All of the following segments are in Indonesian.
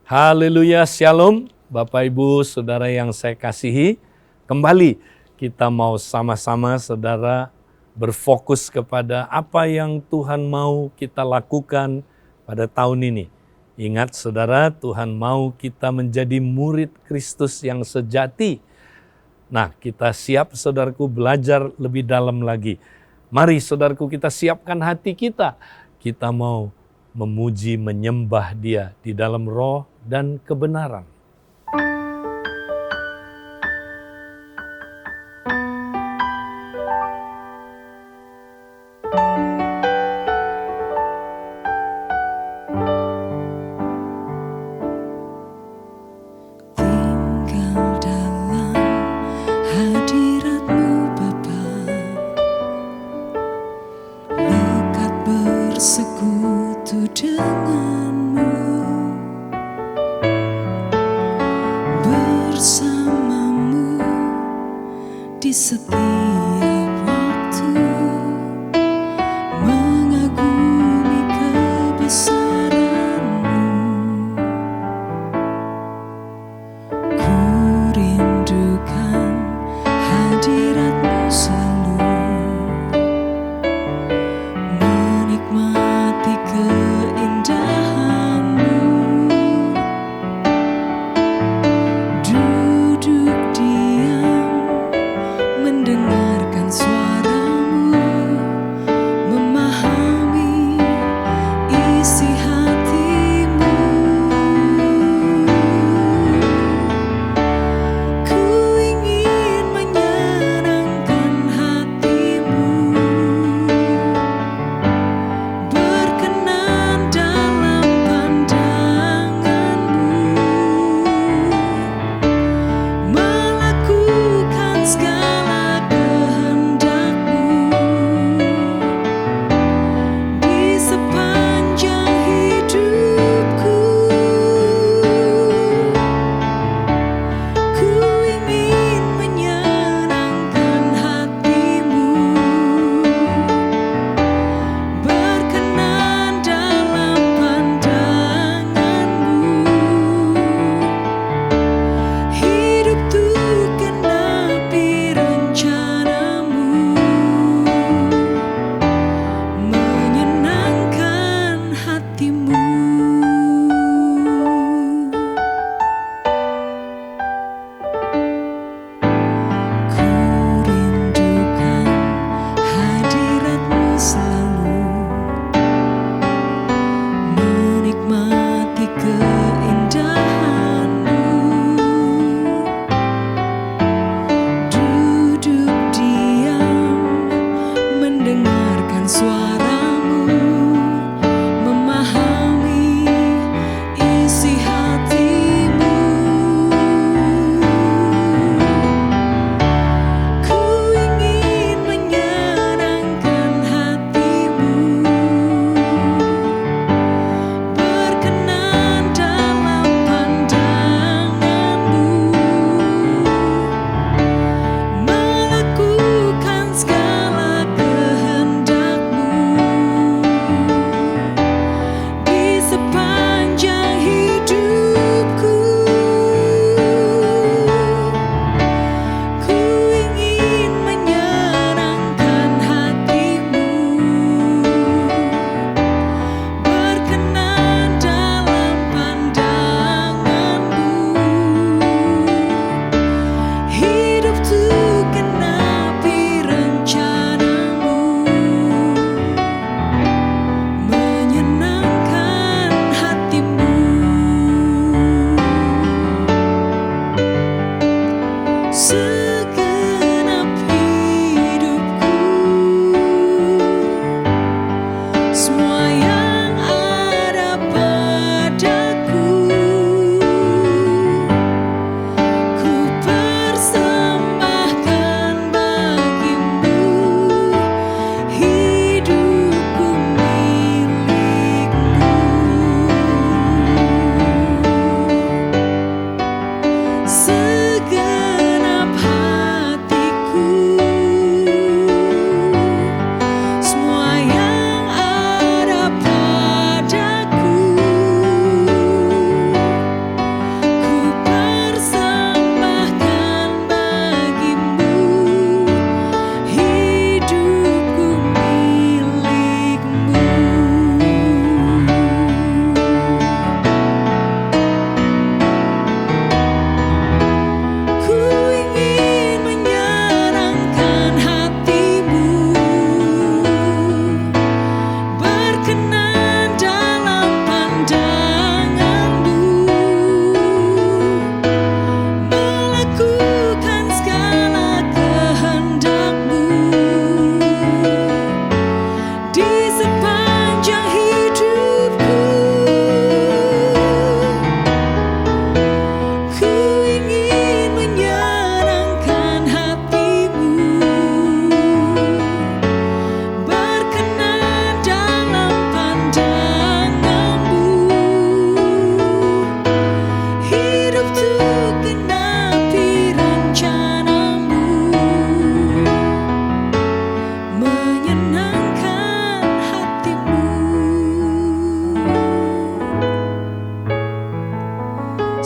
Haleluya, shalom Bapak Ibu Saudara yang saya kasihi. Kembali kita mau sama-sama saudara berfokus kepada apa yang Tuhan mau kita lakukan pada tahun ini. Ingat saudara, Tuhan mau kita menjadi murid Kristus yang sejati. Nah, kita siap saudaraku belajar lebih dalam lagi. Mari saudaraku kita siapkan hati kita. Kita mau memuji, menyembah Dia di dalam roh dan kebenaran. Tinggal dalam hadirat-Mu Bapa, lekat bersekutu dengan-Mu, bersama-Mu di setiap waktu, mengagumi kebesaran-Mu. Ku rindukan hadirat-Mu selalu, menikmati keindahan-Mu, duduk diam mendengar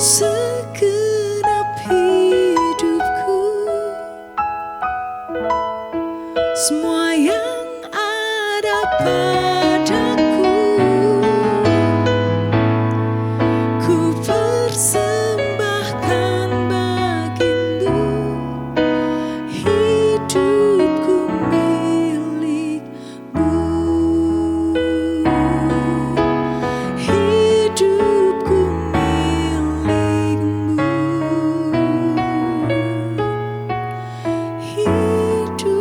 segenap hidupku. Semua yang ada padaku ku persembahkan bagimu. Hidupku milikmu, hidupku milikmu, hidupku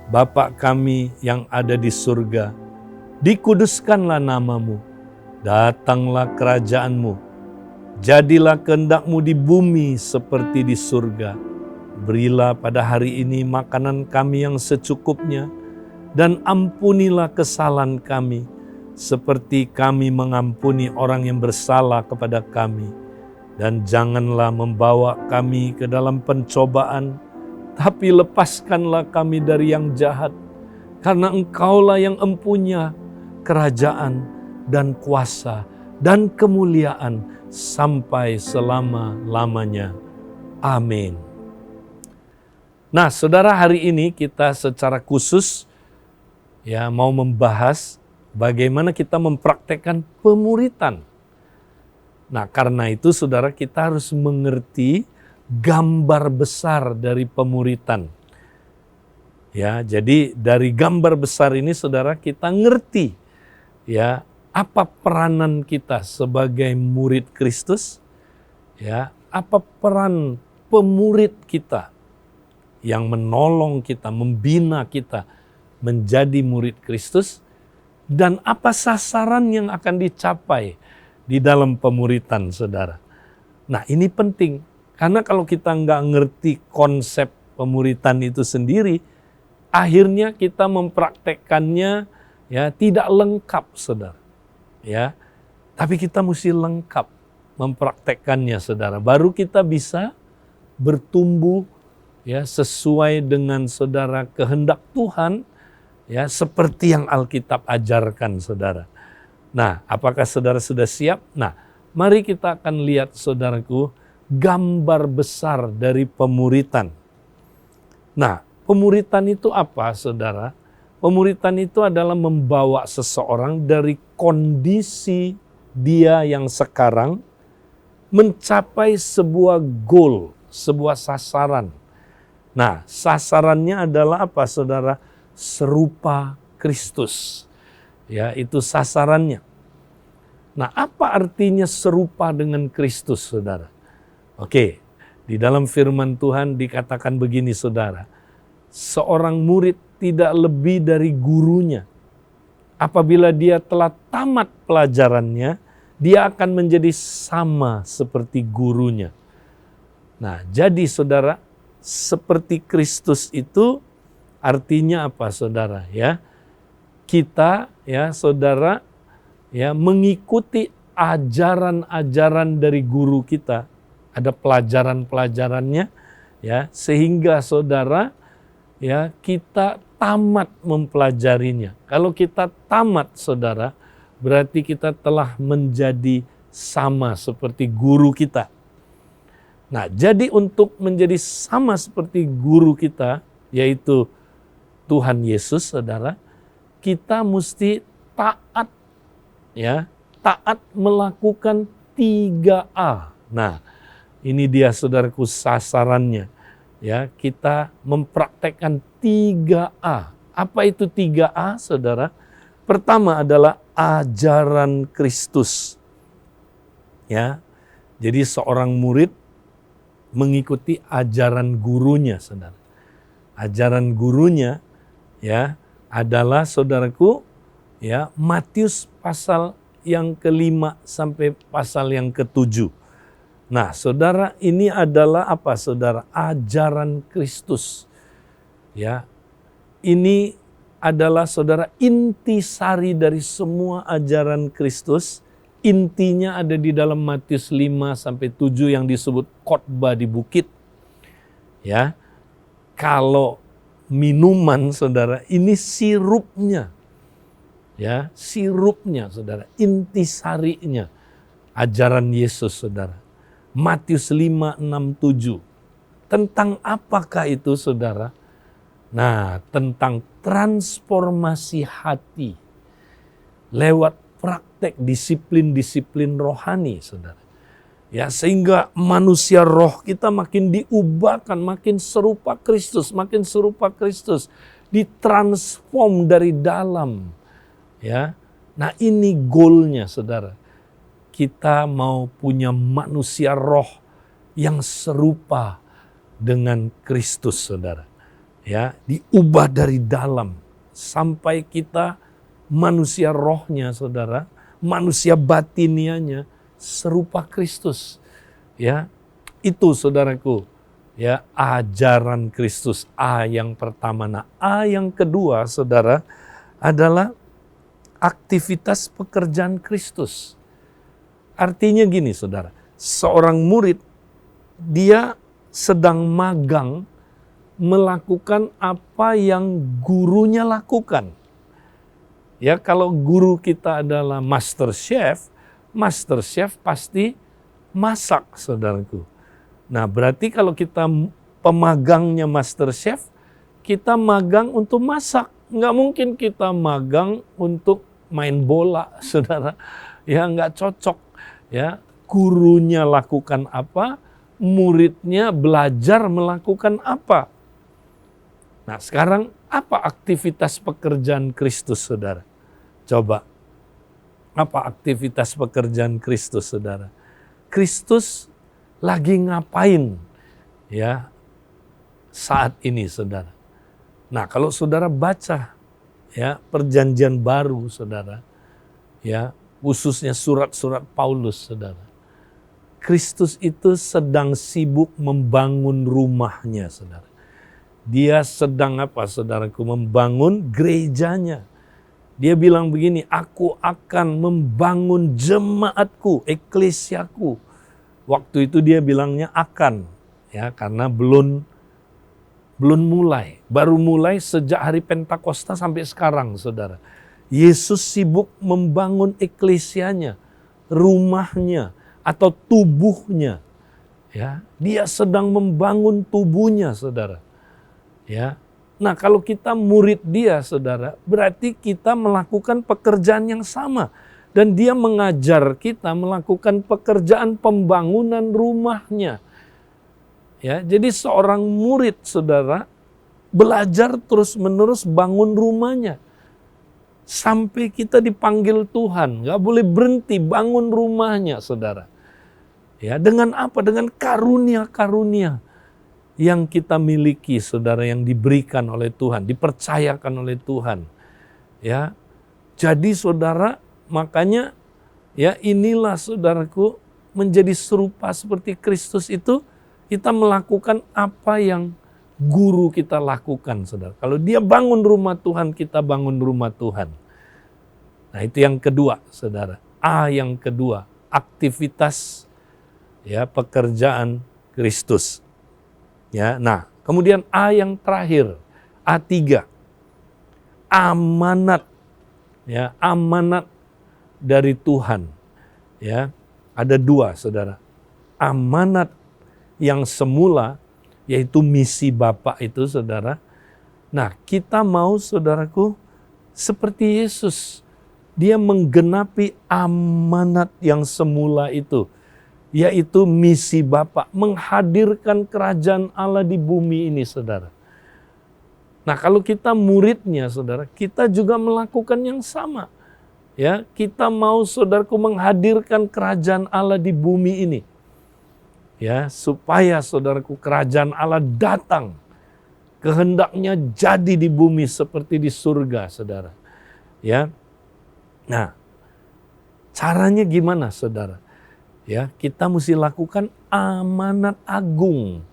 Bapa kami yang ada di surga, dikuduskanlah namamu, datanglah kerajaanmu, jadilah kehendak-Mu di bumi seperti di surga. Berilah pada hari ini makanan kami yang secukupnya, dan ampunilah kesalahan kami, seperti kami mengampuni orang yang bersalah kepada kami. Dan janganlah membawa kami ke dalam pencobaan, tapi lepaskanlah kami dari yang jahat, karena Engkaulah yang empunya kerajaan dan kuasa dan kemuliaan sampai selama-lamanya. Amin. Nah, saudara, hari ini kita secara khusus mau membahas bagaimana kita mempraktekkan pemuritan. Nah, karena itu saudara, kita harus mengerti gambar besar dari pemuritan. Ya, jadi dari gambar besar ini saudara, kita ngerti apa peranan kita sebagai murid Kristus, apa peran pemurid kita yang menolong kita, membina kita menjadi murid Kristus, dan apa sasaran yang akan dicapai di dalam pemuritan, saudara. Nah, ini penting. Karena kalau kita nggak ngerti konsep pemuritan itu sendiri, akhirnya kita mempraktekkannya tidak lengkap, saudara. Tapi kita mesti lengkap mempraktekkannya, saudara. Baru kita bisa bertumbuh sesuai dengan saudara kehendak Tuhan, seperti yang Alkitab ajarkan, saudara. Nah, apakah saudara sudah siap? Nah, mari kita akan lihat, saudaraku, gambar besar dari pemuritan. Nah, pemuritan itu apa, saudara? Pemuritan itu adalah membawa seseorang dari kondisi dia yang sekarang mencapai sebuah goal, sebuah sasaran. Nah, sasarannya adalah apa, saudara? Serupa Kristus. Itu sasarannya. Nah, apa artinya serupa dengan Kristus, saudara? Oke, di dalam firman Tuhan dikatakan begini, saudara. Seorang murid tidak lebih dari gurunya. Apabila dia telah tamat pelajarannya, dia akan menjadi sama seperti gurunya. Nah, jadi saudara, seperti Kristus itu artinya apa, saudara? Kita, saudara, mengikuti ajaran-ajaran dari guru kita. Ada pelajaran-pelajarannya, sehingga saudara, kita tamat mempelajarinya. Kalau kita tamat, saudara, berarti kita telah menjadi sama seperti guru kita. Nah, jadi untuk menjadi sama seperti guru kita, yaitu Tuhan Yesus, saudara, kita mesti taat, taat melakukan 3A. Nah, ini dia, saudaraku, sasarannya. Kita mempraktekkan 3A. Apa itu 3A, saudara? Pertama adalah ajaran Kristus. Jadi seorang murid mengikuti ajaran gurunya, saudara. Ajaran gurunya adalah, saudaraku, Matius pasal yang ke-5 sampai pasal yang ke-7. Nah, saudara, ini adalah apa, saudara? Ajaran Kristus. Ini adalah, saudara, intisari dari semua ajaran Kristus Intinya ada di dalam Matius 5-7 yang disebut khotbah di bukit. Ya. Kalau minuman saudara, ini sirupnya. Ya, sirupnya saudara, intisarinya ajaran Yesus saudara. Matius 5-6-7. Tentang apakah itu saudara? Nah, tentang transformasi hati lewat praktek disiplin-disiplin rohani saudara. Ya, sehingga manusia roh kita makin diubahkan, makin serupa Kristus, ditransform dari dalam. Ya. Nah, ini goalnya saudara. Kita mau punya manusia roh yang serupa dengan Kristus saudara. Ya, diubah dari dalam sampai kita manusia rohnya saudara, manusia batinianya serupa Kristus. Ya, itu saudaraku, ya, ajaran Kristus. A yang pertama. Nah, A yang kedua saudara adalah aktivitas pekerjaan Kristus. Artinya gini saudara, seorang murid dia sedang magang melakukan apa yang gurunya lakukan. Ya, kalau guru kita adalah master chef pasti masak saudaraku. Nah, berarti kalau kita pemagangnya master chef, kita magang untuk masak. Nggak mungkin kita magang untuk main bola saudara. Ya, nggak cocok. Ya, gurunya lakukan apa, muridnya belajar melakukan apa. Nah, sekarang apa aktivitas pekerjaan Kristus, saudara? Coba, apa aktivitas pekerjaan Kristus, saudara? Kristus lagi ngapain ya saat ini, saudara? Nah, kalau saudara baca ya Perjanjian Baru, saudara, ya khususnya surat-surat Paulus, saudara, Kristus itu sedang sibuk membangun rumahnya, saudara. Dia sedang apa, saudaraku? Membangun gerejanya. Dia bilang begini, aku akan membangun jemaatku, eklesiaku. Waktu itu dia bilangnya akan, ya, karena belum mulai. Baru mulai sejak hari Pentakosta sampai sekarang, saudara. Yesus sibuk membangun eklesianya, rumahnya, atau tubuhnya. Ya, dia sedang membangun tubuhnya, saudara. Ya, nah kalau kita murid dia, saudara, berarti kita melakukan pekerjaan yang sama. Dan dia mengajar kita melakukan pekerjaan pembangunan rumahnya. Ya, jadi seorang murid, saudara, belajar terus-menerus bangun rumahnya. Sampai kita dipanggil Tuhan, gak boleh berhenti bangun rumahnya, saudara. Ya, dengan apa? Dengan karunia-karunia yang kita miliki, saudara, yang diberikan oleh Tuhan, dipercayakan oleh Tuhan. Ya, jadi saudara, makanya ya inilah, saudaraku, menjadi serupa seperti Kristus itu, kita melakukan apa yang guru kita lakukan, saudara. Kalau dia bangun rumah Tuhan, kita bangun rumah Tuhan. Nah, itu yang kedua, saudara. A yang kedua, aktivitas ya pekerjaan Kristus. Ya, nah, kemudian A yang terakhir, A3. Amanat. Ya, amanat dari Tuhan. Ya, ada dua, saudara. Amanat yang semula, yaitu misi Bapa itu, saudara. Nah, kita mau, saudaraku, seperti Yesus. Dia menggenapi amanat yang semula itu, yaitu misi Bapa, menghadirkan kerajaan Allah di bumi ini, saudara. Nah, kalau kita muridnya, saudara, kita juga melakukan yang sama. Ya, kita mau, saudaraku, menghadirkan kerajaan Allah di bumi ini. Ya, supaya, saudaraku, kerajaan Allah datang. Kehendaknya jadi di bumi seperti di surga, saudara. Ya. Nah, caranya gimana, saudara? Ya, kita mesti lakukan amanat agung.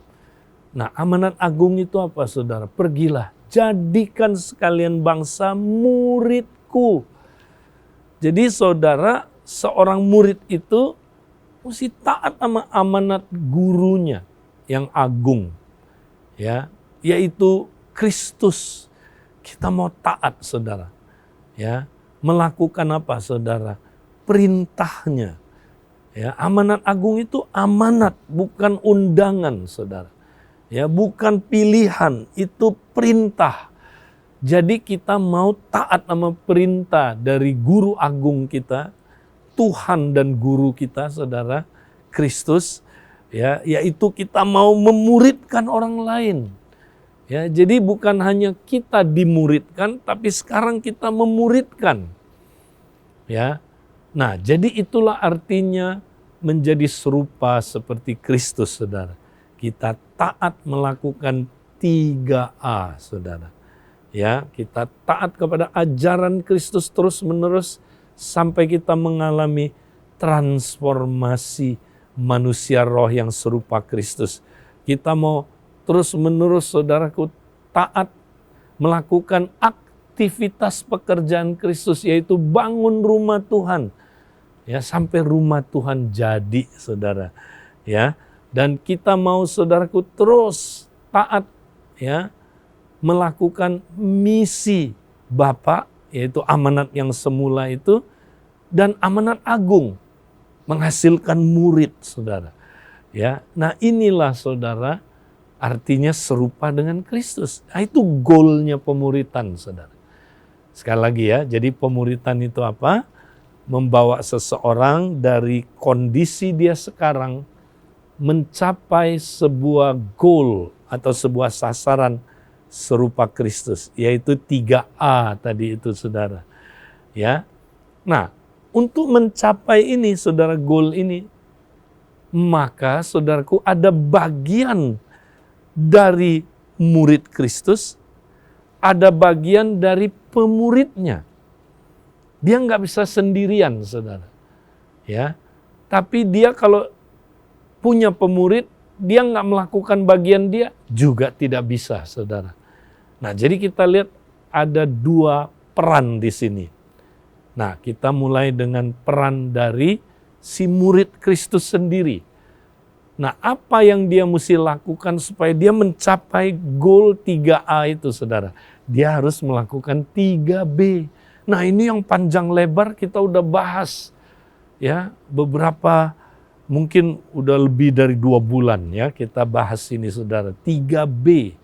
Nah, amanat agung itu apa, saudara? Pergilah, jadikan sekalian bangsa muridku. Jadi saudara seorang murid itu mesti taat sama amanat gurunya yang agung, ya, yaitu Kristus. Kita mau taat, saudara, ya, melakukan apa, saudara? Perintahnya. Ya, amanat agung itu amanat, bukan undangan, saudara. Ya, bukan pilihan, itu perintah. Jadi kita mau taat sama perintah dari guru agung kita, Tuhan dan guru kita, saudara, Kristus, ya, yaitu kita mau memuridkan orang lain. Ya, jadi bukan hanya kita dimuridkan, tapi sekarang kita memuridkan. Ya. Nah, jadi itulah artinya menjadi serupa seperti Kristus, saudara. Kita taat melakukan 3A, saudara. Ya, kita taat kepada ajaran Kristus terus-menerus sampai kita mengalami transformasi manusia roh yang serupa Kristus. Kita mau terus-menerus, saudaraku, taat melakukan aktivitas pekerjaan Kristus, yaitu bangun rumah Tuhan. Ya, sampai rumah Tuhan jadi, saudara. Ya, dan kita mau, saudaraku, terus taat, ya, melakukan misi Bapa, yaitu amanat yang semula itu, dan amanat agung, menghasilkan murid, saudara. Ya, nah inilah, saudara, artinya serupa dengan Kristus. Nah, itu goalnya pemuritan, saudara. Sekali lagi ya, jadi pemuritan itu apa? Membawa seseorang dari kondisi dia sekarang mencapai sebuah goal atau sebuah sasaran serupa Kristus, yaitu 3A tadi itu, saudara. Ya. Nah, untuk mencapai ini, saudara, goal ini, maka saudaraku ada bagian dari murid Kristus, ada bagian dari pemuridnya. Dia nggak bisa sendirian, saudara. Ya, tapi dia kalau punya pemurid, dia nggak melakukan bagian dia, juga tidak bisa, saudara. Nah, jadi kita lihat ada 2 peran di sini. Nah, kita mulai dengan peran dari si murid Kristus sendiri. Nah, apa yang dia mesti lakukan supaya dia mencapai goal 3A itu, saudara? Dia harus melakukan 3B. Nah, ini yang panjang lebar kita udah bahas. Ya, beberapa, mungkin udah lebih dari 2 bulan ya kita bahas ini, saudara. 3B,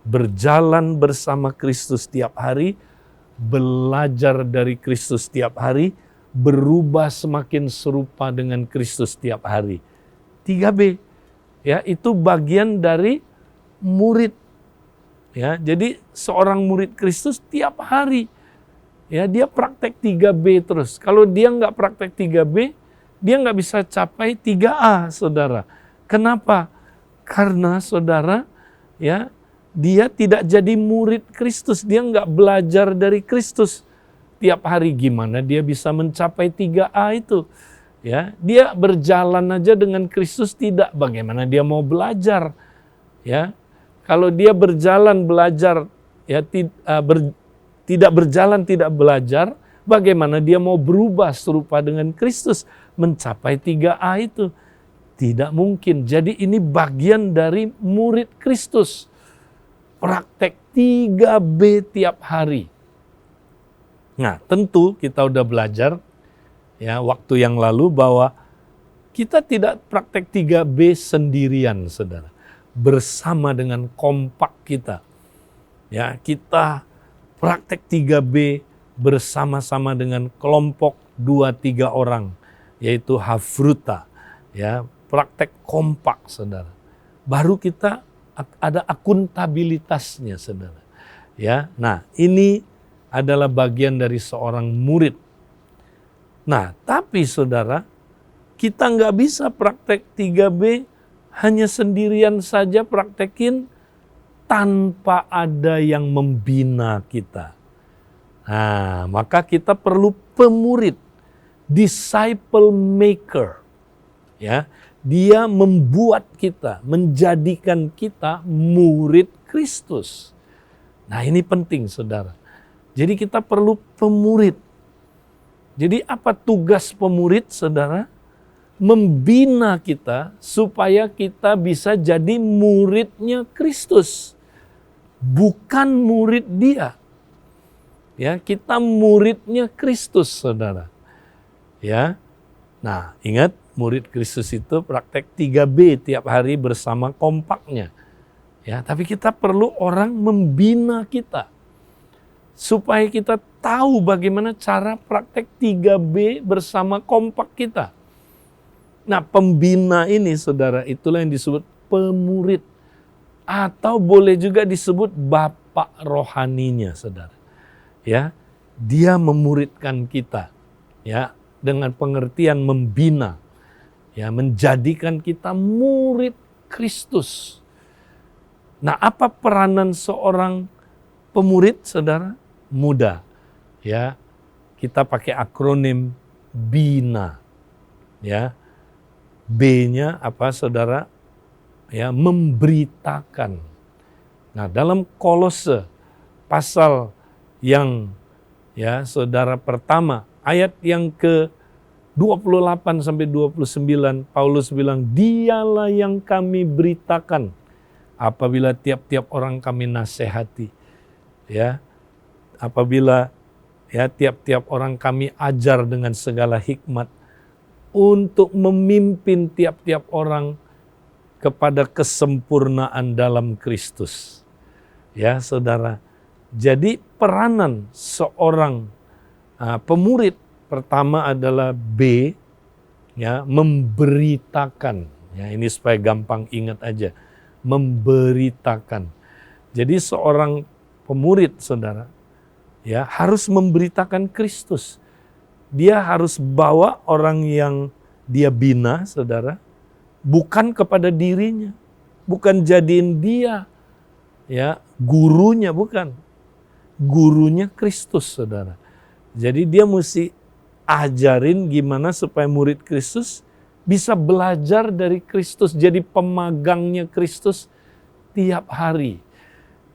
berjalan bersama Kristus setiap hari, belajar dari Kristus setiap hari, berubah semakin serupa dengan Kristus setiap hari. 3B, ya, itu bagian dari murid. Ya, jadi seorang murid Kristus tiap hari, ya, dia praktek 3B terus. Kalau dia nggak praktek 3B, dia nggak bisa capai 3A, saudara. Kenapa? Karena, saudara, ya, dia tidak jadi murid Kristus, dia nggak belajar dari Kristus tiap hari. Gimana dia bisa mencapai 3A itu? Ya, dia berjalan aja dengan Kristus tidak, bagaimana dia mau belajar? Ya, kalau dia berjalan belajar, ya, tidak berjalan tidak belajar, bagaimana dia mau berubah serupa dengan Kristus mencapai 3A itu? Tidak mungkin. Jadi ini bagian dari murid Kristus. Praktek 3B tiap hari. Nah, tentu kita udah belajar ya waktu yang lalu bahwa kita tidak praktek 3B sendirian, saudara. Bersama dengan kompak kita. Ya, kita praktek 3B bersama-sama dengan kelompok 2-3 orang, yaitu Hafruta. Ya, praktek kompak, saudara. Baru kita ada akuntabilitasnya, saudara. Ya, nah ini adalah bagian dari seorang murid. Nah, tapi saudara, kita nggak bisa praktek 3B hanya sendirian saja praktekin tanpa ada yang membina kita. Nah, maka kita perlu pemurid, disciple maker. Ya, dia membuat kita, menjadikan kita murid Kristus. Nah, ini penting, saudara. Jadi kita perlu pemurid. Jadi apa tugas pemurid, saudara? Membina kita supaya kita bisa jadi muridnya Kristus. Bukan murid dia. Ya, kita muridnya Kristus, saudara. Ya. Nah, ingat murid Kristus itu praktek 3B tiap hari bersama kompaknya. Ya, tapi kita perlu orang membina kita. Supaya kita tahu bagaimana cara praktek 3B bersama kompak kita. Nah, pembina ini, saudara, itulah yang disebut pemurid. Atau boleh juga disebut bapak rohaninya, saudara. Ya, dia memuridkan kita. Ya, dengan pengertian membina. Ya, menjadikan kita murid Kristus. Nah, apa peranan seorang pemurid, saudara? Mudah. Ya, kita pakai akronim BINA. Ya, B-nya apa, saudara? Ya, memberitakan. Nah, dalam Kolose pasal yang ya, saudara, pertama, ayat yang ke 28 sampai 29, Paulus bilang, "Dialah yang kami beritakan apabila tiap-tiap orang kami nasihati." Ya, apabila ya tiap-tiap orang kami ajar dengan segala hikmat untuk memimpin tiap-tiap orang kepada kesempurnaan dalam Kristus. Ya, saudara. Jadi peranan seorang pemurid pertama adalah B, ya, memberitakan. Ya, ini supaya gampang ingat aja. Memberitakan. Jadi seorang pemurid, saudara, ya, harus memberitakan Kristus. Dia harus bawa orang yang dia bina, saudara, bukan kepada dirinya, bukan jadiin dia ya gurunya, bukan. Gurunya Kristus, saudara. Jadi dia mesti ajarin gimana supaya murid Kristus bisa belajar dari Kristus, jadi pemagangnya Kristus tiap hari.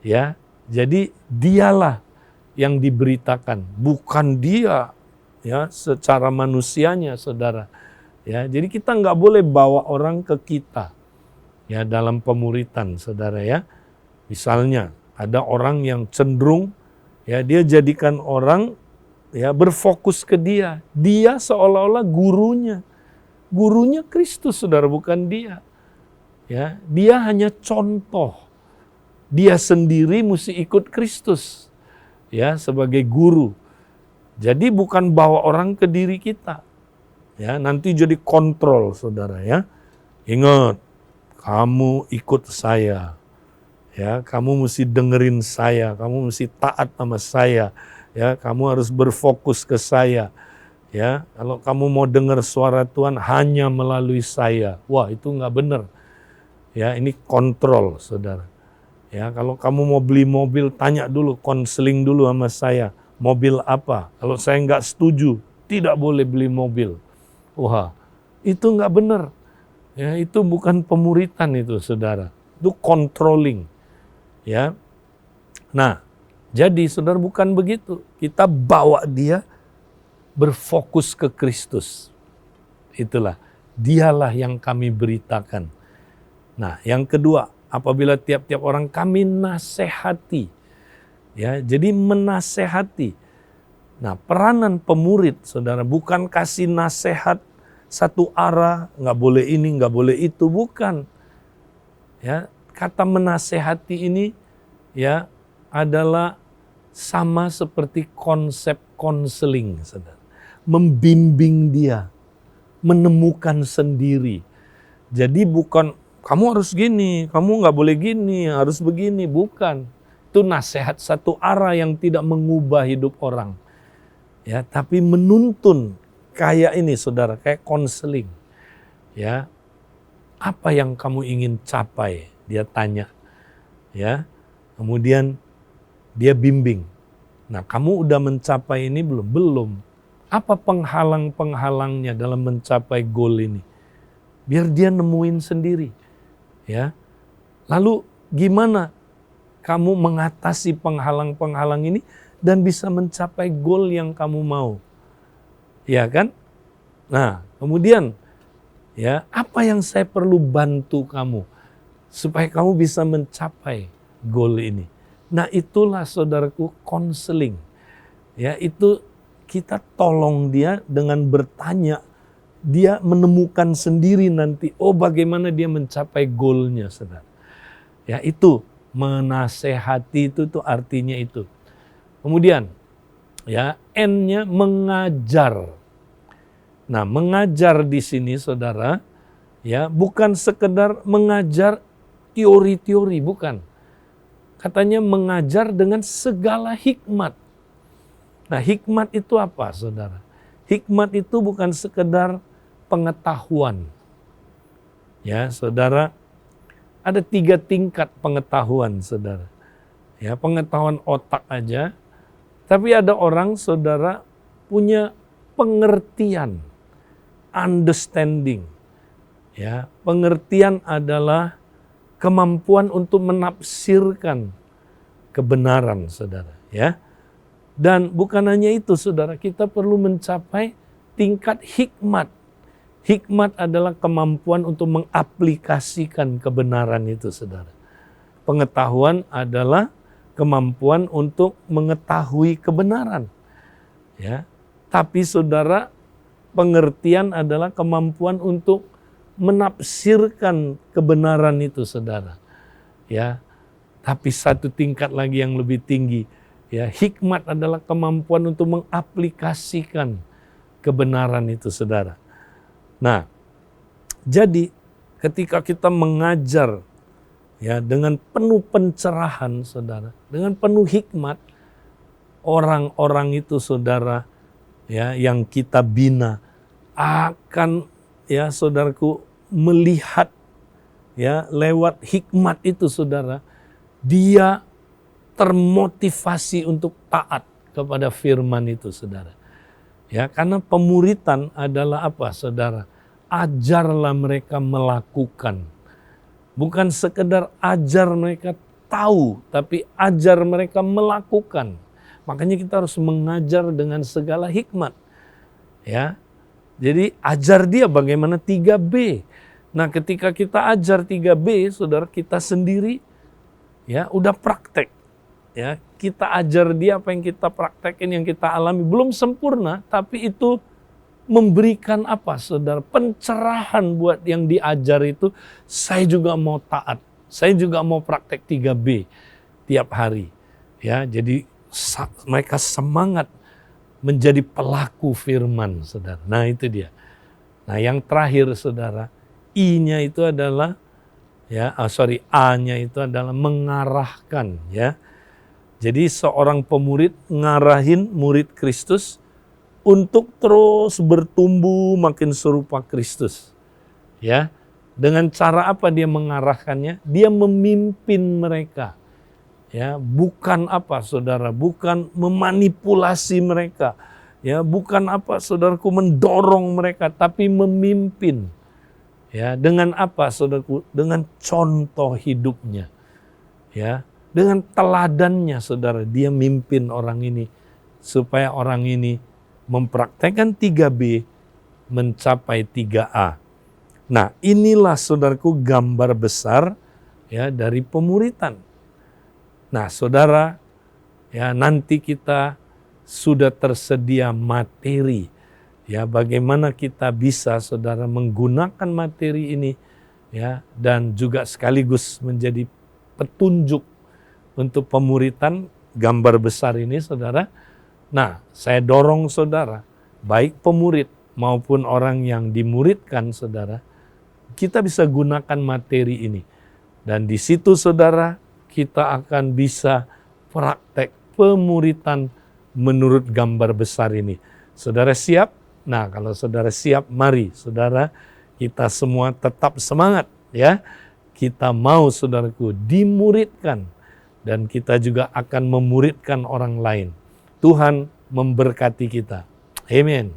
Ya, jadi dialah yang diberitakan, bukan dia ya secara manusianya, saudara. Ya, jadi kita nggak boleh bawa orang ke kita ya dalam pemuritan, saudara ya. Misalnya ada orang yang cenderung ya dia jadikan orang ya berfokus ke dia. Dia seolah-olah gurunya. Gurunya Kristus, saudara, bukan dia. Ya, dia hanya contoh. Dia sendiri mesti ikut Kristus ya sebagai guru. Jadi bukan bawa orang ke diri kita. Ya, nanti jadi kontrol, saudara ya. Ingat, kamu ikut saya. Ya, kamu mesti dengerin saya, kamu mesti taat sama saya. Ya, kamu harus berfokus ke saya. Ya, kalau kamu mau dengar suara Tuhan hanya melalui saya. Wah, itu nggak benar. Ya, ini kontrol, saudara. Ya, kalau kamu mau beli mobil, tanya dulu, konseling dulu sama saya. Mobil apa? Kalau saya nggak setuju, tidak boleh beli mobil. Wah, itu nggak benar. Ya, itu bukan pemuritan itu, saudara. Itu controlling. Ya. Nah, jadi saudara bukan begitu. Kita bawa dia berfokus ke Kristus. Itulah, dialah yang kami beritakan. Nah, yang kedua, apabila tiap-tiap orang kami nasihati. Ya, jadi menasehati. Nah, peranan pemurid, saudara, bukan kasih nasihat satu arah, nggak boleh ini, nggak boleh itu, bukan. Ya, kata menasehati ini ya adalah sama seperti konsep konseling, saudara. Membimbing dia, menemukan sendiri. Jadi bukan kamu harus gini, kamu nggak boleh gini, harus begini, bukan. Itu nasihat satu arah yang tidak mengubah hidup orang. Ya, tapi menuntun kayak ini, saudara, kayak konseling. Ya, apa yang kamu ingin capai? Dia tanya. Ya, kemudian dia bimbing. Nah, kamu udah mencapai ini belum? Belum. Apa penghalang-penghalangnya dalam mencapai goal ini? Biar dia nemuin sendiri. Ya. Lalu gimana kamu mengatasi penghalang-penghalang ini dan bisa mencapai goal yang kamu mau? Ya kan? Nah, kemudian ya, apa yang saya perlu bantu kamu supaya kamu bisa mencapai goal ini? Nah, itulah saudaraku konseling. Ya, itu kita tolong dia dengan bertanya, dia menemukan sendiri nanti, oh bagaimana dia mencapai goalnya, saudara. Ya, itu menasehati itu tuh artinya itu. Kemudian, ya, N-nya mengajar. Nah, mengajar di sini, saudara, ya, bukan sekedar mengajar teori-teori, bukan. Katanya mengajar dengan segala hikmat. Nah, hikmat itu apa, saudara? Hikmat itu bukan sekedar pengetahuan. Ya, saudara, ada 3 tingkat pengetahuan, saudara. Ya, pengetahuan otak aja. Tapi ada orang, saudara, punya pengertian, understanding. Ya, pengertian adalah kemampuan untuk menafsirkan kebenaran, saudara. Ya, dan bukan hanya itu, saudara, kita perlu mencapai tingkat hikmat. Hikmat adalah kemampuan untuk mengaplikasikan kebenaran itu, saudara. Pengetahuan adalah kemampuan untuk mengetahui kebenaran. Ya, tapi saudara, pengertian adalah kemampuan untuk menafsirkan kebenaran itu, saudara. Ya, tapi satu tingkat lagi yang lebih tinggi, ya, hikmat adalah kemampuan untuk mengaplikasikan kebenaran itu, saudara. Nah, jadi ketika kita mengajar, ya, dengan penuh pencerahan, saudara, dengan penuh hikmat, orang-orang itu, saudara, ya, yang kita bina akan, ya, saudaraku, melihat, ya, lewat hikmat itu, saudara, dia termotivasi untuk taat kepada firman itu, saudara. Ya, karena pemuritan adalah apa, saudara? Ajarlah mereka melakukan. Bukan sekedar ajar mereka tahu, tapi ajar mereka melakukan. Makanya kita harus mengajar dengan segala hikmat. Ya. Jadi ajar dia bagaimana 3B. Nah, ketika kita ajar 3B, saudara, kita sendiri, ya, udah praktek. Ya, kita ajar dia apa yang kita praktekin, yang kita alami. Belum sempurna, tapi itu memberikan apa, saudara? Pencerahan buat yang diajar itu. Saya juga mau taat. Saya juga mau praktek 3B tiap hari. Ya, jadi mereka semangat menjadi pelaku firman, saudara. Nah, itu dia. Nah, yang terakhir, saudara, I-nya itu adalah, ya, A-nya itu adalah mengarahkan, ya. Jadi seorang pemurid ngarahin murid Kristus untuk terus bertumbuh makin serupa Kristus. Ya. Dengan cara apa dia mengarahkannya? Dia memimpin mereka. Ya, bukan apa, saudara, bukan memanipulasi mereka. Ya, bukan apa, saudaraku, mendorong mereka, tapi memimpin. Ya, dengan apa, saudaraku? Dengan contoh hidupnya. Ya, dengan teladannya, saudara, dia mimpin orang ini supaya orang ini mempraktekkan 3B mencapai 3A. Nah, inilah, saudaraku, gambar besar, ya, dari pemuritan. Nah, saudara, ya, nanti kita sudah tersedia materi, ya, bagaimana kita bisa, saudara, menggunakan materi ini, ya, dan juga sekaligus menjadi petunjuk untuk pemuritan gambar besar ini, saudara. Nah, saya dorong saudara, baik pemurid maupun orang yang dimuridkan, saudara, kita bisa gunakan materi ini. Dan di situ, saudara, kita akan bisa praktek pemuritan menurut gambar besar ini. Saudara siap? Nah, kalau saudara siap, mari, saudara, kita semua tetap semangat, ya. Kita mau, saudaraku, dimuridkan. Dan kita juga akan memuridkan orang lain. Tuhan memberkati kita. Amin.